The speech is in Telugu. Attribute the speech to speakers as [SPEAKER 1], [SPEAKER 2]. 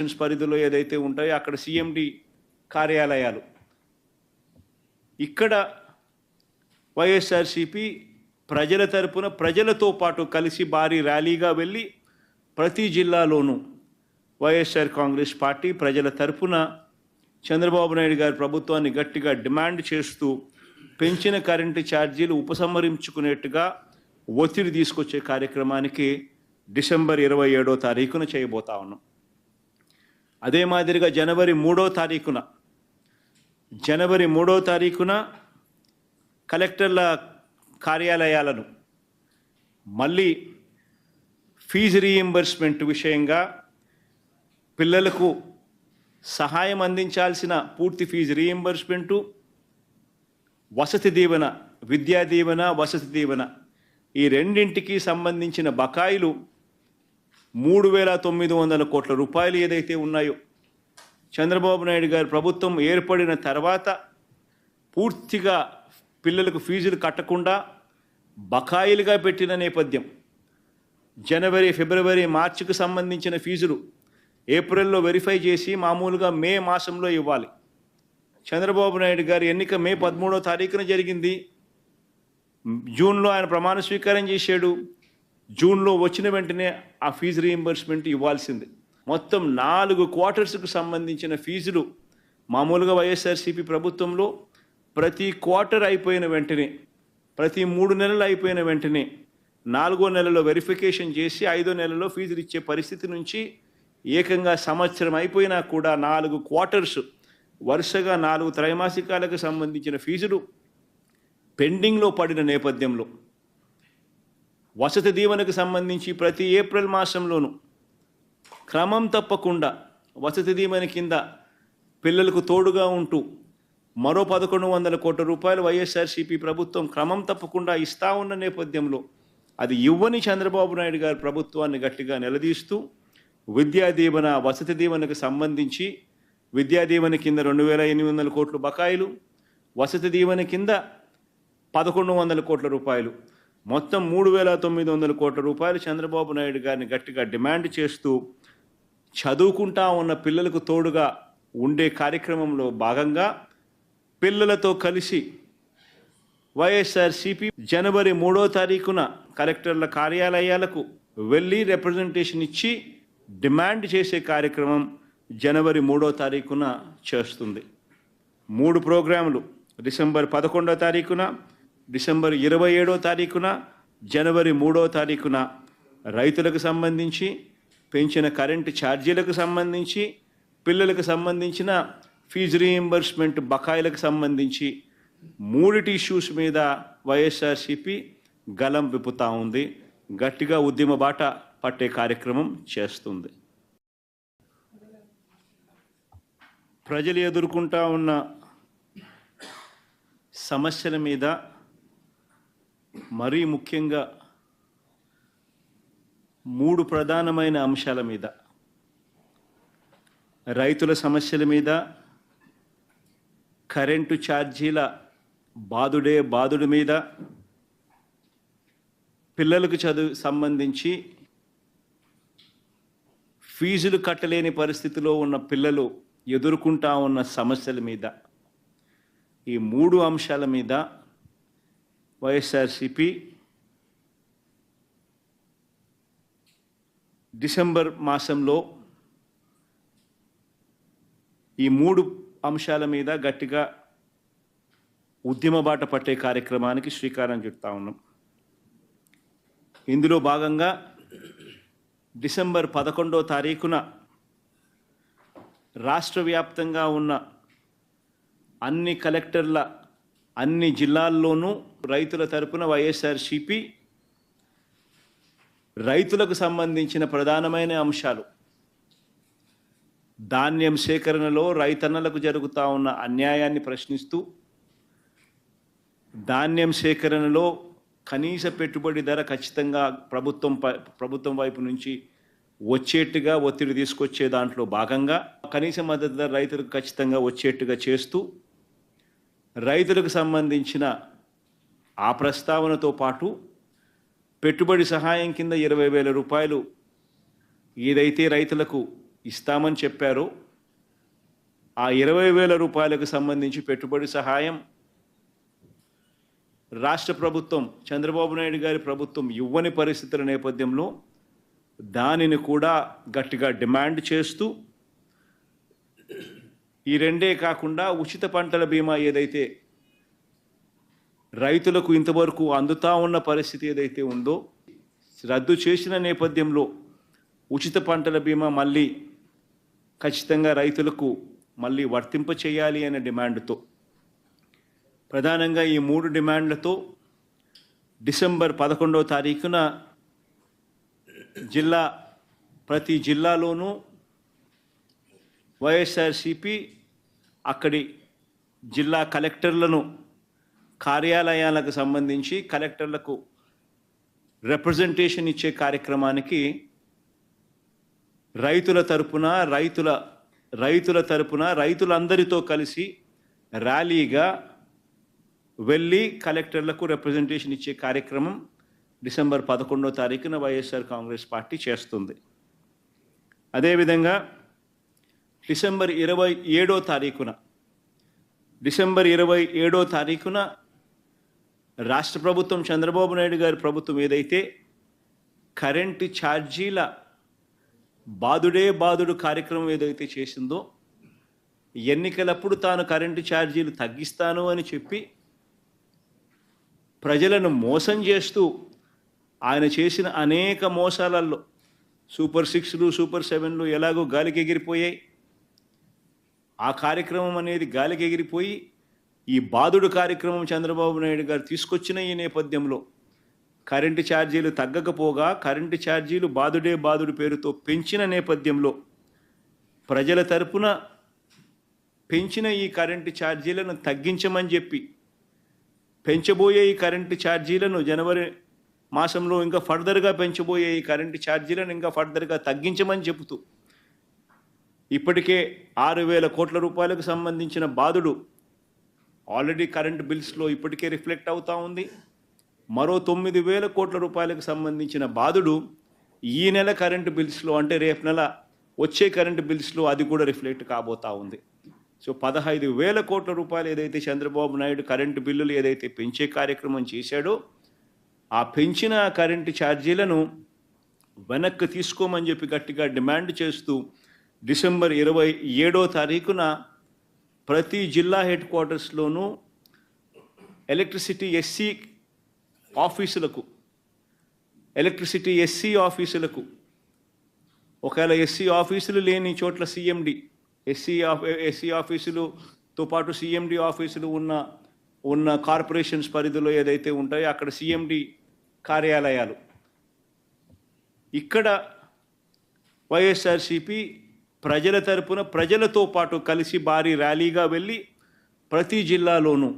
[SPEAKER 1] పరిధిలో ఏదైతే ఉంటాయో అక్కడ సిఎండి కార్యాలయాలు, ఇక్కడ వైఎస్ఆర్సీపీ ప్రజల తరపున ప్రజలతో పాటు కలిసి భారీ ర్యాలీగా వెళ్ళి ప్రతి జిల్లాలోనూ వైఎస్ఆర్ కాంగ్రెస్ పార్టీ ప్రజల తరపున చంద్రబాబు నాయుడు గారి ప్రభుత్వాన్ని గట్టిగా డిమాండ్ చేస్తూ పెంచిన కరెంటు ఛార్జీలు ఉపసంహరించుకునేట్టుగా ఒత్తిడి తీసుకొచ్చే కార్యక్రమానికి డిసెంబర్ 27వ తారీఖున చేయబోతా ఉన్నాం. అదే మాదిరిగా జనవరి 3వ తారీఖున కలెక్టర్ల కార్యాలయాలను మళ్ళీ ఫీజు రీయింబర్స్మెంట్ విషయంగా పిల్లలకు సహాయం అందించాల్సిన పూర్తి ఫీజు రీయింబర్స్మెంటు, వసతి దీవెన, విద్యా దీవెన, వసతి దీవెన ఈ రెండింటికి సంబంధించిన బకాయిలు 3,900 కోట్ల రూపాయలు ఏదైతే ఉన్నాయో చంద్రబాబు నాయుడు గారి ప్రభుత్వం ఏర్పడిన తర్వాత పూర్తిగా పిల్లలకు ఫీజులు కట్టకుండా బకాయిలుగా పెట్టిన నేపథ్యం. జనవరి, ఫిబ్రవరి, మార్చికి సంబంధించిన ఫీజులు ఏప్రిల్లో వెరిఫై చేసి మామూలుగా మే మాసంలో ఇవ్వాలి. చంద్రబాబు నాయుడు గారి ఎన్నిక మే 13వ తారీఖున జరిగింది. జూన్లో ఆయన ప్రమాణ స్వీకారం చేశాడు. జూన్లో వచ్చిన వెంటనే ఆ ఫీజు రీయింబర్స్మెంట్ ఇవ్వాల్సింది. మొత్తం 4 క్వార్టర్స్కు సంబంధించిన ఫీజులు మామూలుగా వైఎస్ఆర్సీపీ ప్రభుత్వంలో ప్రతి క్వార్టర్ అయిపోయిన వెంటనే, ప్రతి 3 నెలలు అయిపోయిన వెంటనే 4వ నెలలో వెరిఫికేషన్ చేసి 5వ నెలలో ఫీజులు ఇచ్చే పరిస్థితి నుంచి ఏకంగా సంవత్సరం అయిపోయినా కూడా 4 క్వార్టర్స్ వరుసగా 4 త్రైమాసికాలకు సంబంధించిన ఫీజులు పెండింగ్లో పడిన నేపథ్యంలో వసతి దీవెనకు సంబంధించి ప్రతి ఏప్రిల్ మాసంలోనూ క్రమం తప్పకుండా వసతి దీవెన కింద పిల్లలకు తోడుగా ఉంటూ మరో 1,100 కోట్ల రూపాయలు వైఎస్ఆర్సీపీ ప్రభుత్వం క్రమం తప్పకుండా ఇస్తా ఉన్న నేపథ్యంలో అది ఇవ్వని చంద్రబాబు నాయుడు గారి ప్రభుత్వాన్ని గట్టిగా నిలదీస్తూ విద్యా దీవెన, వసతి దీవెనకు సంబంధించి విద్యా దీవెన కింద 2,800 కోట్ల బకాయిలు, వసతి దీవెన కింద 1,100 కోట్ల రూపాయలు, మొత్తం 3,900 కోట్ల రూపాయలు చంద్రబాబు నాయుడు గారిని గట్టిగా డిమాండ్ చేస్తూ చదువుకుంటా ఉన్న పిల్లలకు తోడుగా ఉండే కార్యక్రమంలో భాగంగా పిల్లలతో కలిసి వైఎస్ఆర్సీపీ జనవరి 3వ తారీఖున కలెక్టర్ల కార్యాలయాలకు వెళ్ళి రిప్రజెంటేషన్ ఇచ్చి డిమాండ్ చేసే కార్యక్రమం జనవరి 3వ తారీఖున చేస్తుంది. 3 ప్రోగ్రాములు డిసెంబర్ 11వ తారీఖున, డిసెంబర్ 27వ తారీఖున, జనవరి 3వ తారీఖున రైతులకు సంబంధించి, పెంచిన కరెంటు ఛార్జీలకు సంబంధించి, పిల్లలకు సంబంధించిన ఫీజు రీయింబర్స్మెంట్ బకాయిలకు సంబంధించి 3 ఇష్యూస్ మీద వైఎస్ఆర్సీపీ గలం విప్పుతా ఉంది. గట్టిగా ఉద్యమ బాట పట్టే కార్యక్రమం చేస్తుంది. ప్రజలు ఎదుర్కొంటా ఉన్న సమస్యల మీద, మరీ ముఖ్యంగా 3 ప్రధానమైన అంశాల మీద, రైతుల సమస్యల మీద, కరెంటు ఛార్జీల బాదుడి మీద, పిల్లలకు చదువు సంబంధించి ఫీజులు కట్టలేని పరిస్థితిలో ఉన్న పిల్లలు ఎదుర్కొంటా ఉన్న సమస్యల మీద, ఈ 3 అంశాల మీద వైఎస్ఆర్సీపీ డిసెంబర్ మాసంలో ఈ 3 అంశాల మీద గట్టిగా ఉద్యమ బాట పట్టే కార్యక్రమానికి శ్రీకారం చుడతా ఉన్నాం. ఇందులో భాగంగా డిసెంబర్ 11వ తారీఖున రాష్ట్ర వ్యాప్తంగా ఉన్న అన్ని కలెక్టర్ల అన్ని జిల్లాల్లోనూ రైతుల తరపున వైఎస్ఆర్సీపీ రైతులకు సంబంధించిన ప్రధానమైన అంశాలు, ధాన్యం సేకరణలో రైతన్నలకు జరుగుతూ ఉన్న అన్యాయాన్ని ప్రశ్నిస్తూ, ధాన్యం సేకరణలో కనీస పెట్టుబడి ధర ఖచ్చితంగా ప్రభుత్వం వైపు నుంచి వచ్చేట్టుగా ఒత్తిడి తీసుకొచ్చే దాంట్లో భాగంగా కనీస మద్దతు ధర రైతులకు ఖచ్చితంగా వచ్చేట్టుగా చేస్తూ, రైతులకు సంబంధించిన ఆ ప్రస్తావనతో పాటు పెట్టుబడి సహాయం కింద 20,000 రూపాయలు ఏదైతే రైతులకు ఇస్తామని చెప్పారో ఆ 20,000 రూపాయలకు సంబంధించి పెట్టుబడి సహాయం రాష్ట్ర ప్రభుత్వం చంద్రబాబు నాయుడు గారి ప్రభుత్వం ఇవ్వని పరిస్థితుల నేపథ్యంలో దానిని కూడా గట్టిగా డిమాండ్ చేస్తూ ఈ రెండే కాకుండా ఉచిత పంటల బీమా ఏదైతే రైతులకు ఇంతవరకు అందుతా ఉన్న పరిస్థితి ఏదైతే ఉందో రద్దు చేసిన నేపథ్యంలో ఉచిత పంటల బీమా మళ్ళీ ఖచ్చితంగా రైతులకు మళ్ళీ వర్తింప చేయాలి అనే డిమాండ్తో ప్రధానంగా ఈ 3 డిమాండ్లతో డిసెంబర్ 11వ తారీఖున ప్రతి జిల్లాలోనూ వైఎస్ఆర్సీపీ అక్కడి జిల్లా కలెక్టర్లను కార్యాలయాలకు సంబంధించి కలెక్టర్లకు రిప్రజెంటేషన్ ఇచ్చే కార్యక్రమానికి రైతులందరితో కలిసి ర్యాలీగా వెళ్ళి కలెక్టర్లకు రిప్రజెంటేషన్ ఇచ్చే కార్యక్రమం డిసెంబర్ 11వ తారీఖున వైఎస్ఆర్ కాంగ్రెస్ పార్టీ చేస్తుంది. అదేవిధంగా డిసెంబర్ 27వ తారీఖున రాష్ట్ర ప్రభుత్వం చంద్రబాబు నాయుడు గారి ప్రభుత్వం ఏదైతే కరెంటు ఛార్జీల బాదుడు కార్యక్రమం ఏదైతే చేసిందో ఎన్నికలప్పుడు తాను కరెంటు ఛార్జీలు తగ్గిస్తాను అని చెప్పి ప్రజలను మోసం చేస్తూ ఆయన చేసిన అనేక మోసాలలో సూపర్ 6లు సూపర్ 7లు ఎలాగో గాలికి ఎగిరిపోయాయి. ఆ కార్యక్రమం అనేది గాలికి ఎగిరిపోయి ఈ బాదుడు కార్యక్రమం చంద్రబాబు నాయుడు గారు తీసుకొచ్చిన ఈ నేపథ్యంలో కరెంటు ఛార్జీలు తగ్గకపోగా కరెంటు ఛార్జీలు బాదుడు పేరుతో పెంచిన నేపథ్యంలో ప్రజల తరపున పెంచిన ఈ కరెంటు ఛార్జీలను తగ్గించమని చెప్పి పెంచబోయే ఈ కరెంటు ఛార్జీలను జనవరి మాసంలో ఇంకా ఫర్దర్గా పెంచబోయే ఈ కరెంటు ఛార్జీలను ఇంకా ఫర్దర్గా తగ్గించమని చెబుతూ ఇప్పటికే 6,000 కోట్ల రూపాయలకు సంబంధించిన బాదుడు ఆల్రెడీ కరెంటు బిల్స్లో ఇప్పటికే రిఫ్లెక్ట్ అవుతూ ఉంది. మరో 9,000 కోట్ల రూపాయలకు సంబంధించిన బాదుడు ఈ నెల కరెంటు బిల్స్లో అంటే రేపు నెల వచ్చే కరెంటు బిల్స్లో అది కూడా రిఫ్లెక్ట్ కాబోతూ ఉంది. సో 15,000 కోట్ల రూపాయలు ఏదైతే చంద్రబాబు నాయుడు కరెంటు బిల్లులు ఏదైతే పెంచే కార్యక్రమం చేశాడో ఆ పెంచిన కరెంటు ఛార్జీలను వెనక్కి తీసుకోమని చెప్పి గట్టిగా డిమాండ్ చేస్తూ డిసెంబర్ 27వ తారీఖున ప్రతి జిల్లా హెడ్ క్వార్టర్స్లోనూ ఎలక్ట్రిసిటీ ఎస్సీ ఆఫీసులకు ఒకవేళ ఎస్సీ ఆఫీసులు లేని చోట్ల సిఎండి ఎస్సీ ఆఫీసులతో పాటు సిఎండి ఆఫీసులు ఉన్న కార్పొరేషన్స్ పరిధిలో ఏదైతే ఉంటాయో అక్కడ సిఎండి కార్యాలయాలు ఇక్కడ వైఎస్ఆర్సీపీ ప్రజల తరపున ప్రజలతో పాటు కలిసి భారీ ర్యాలీగా వెళ్ళి ప్రతి జిల్లాలోనూ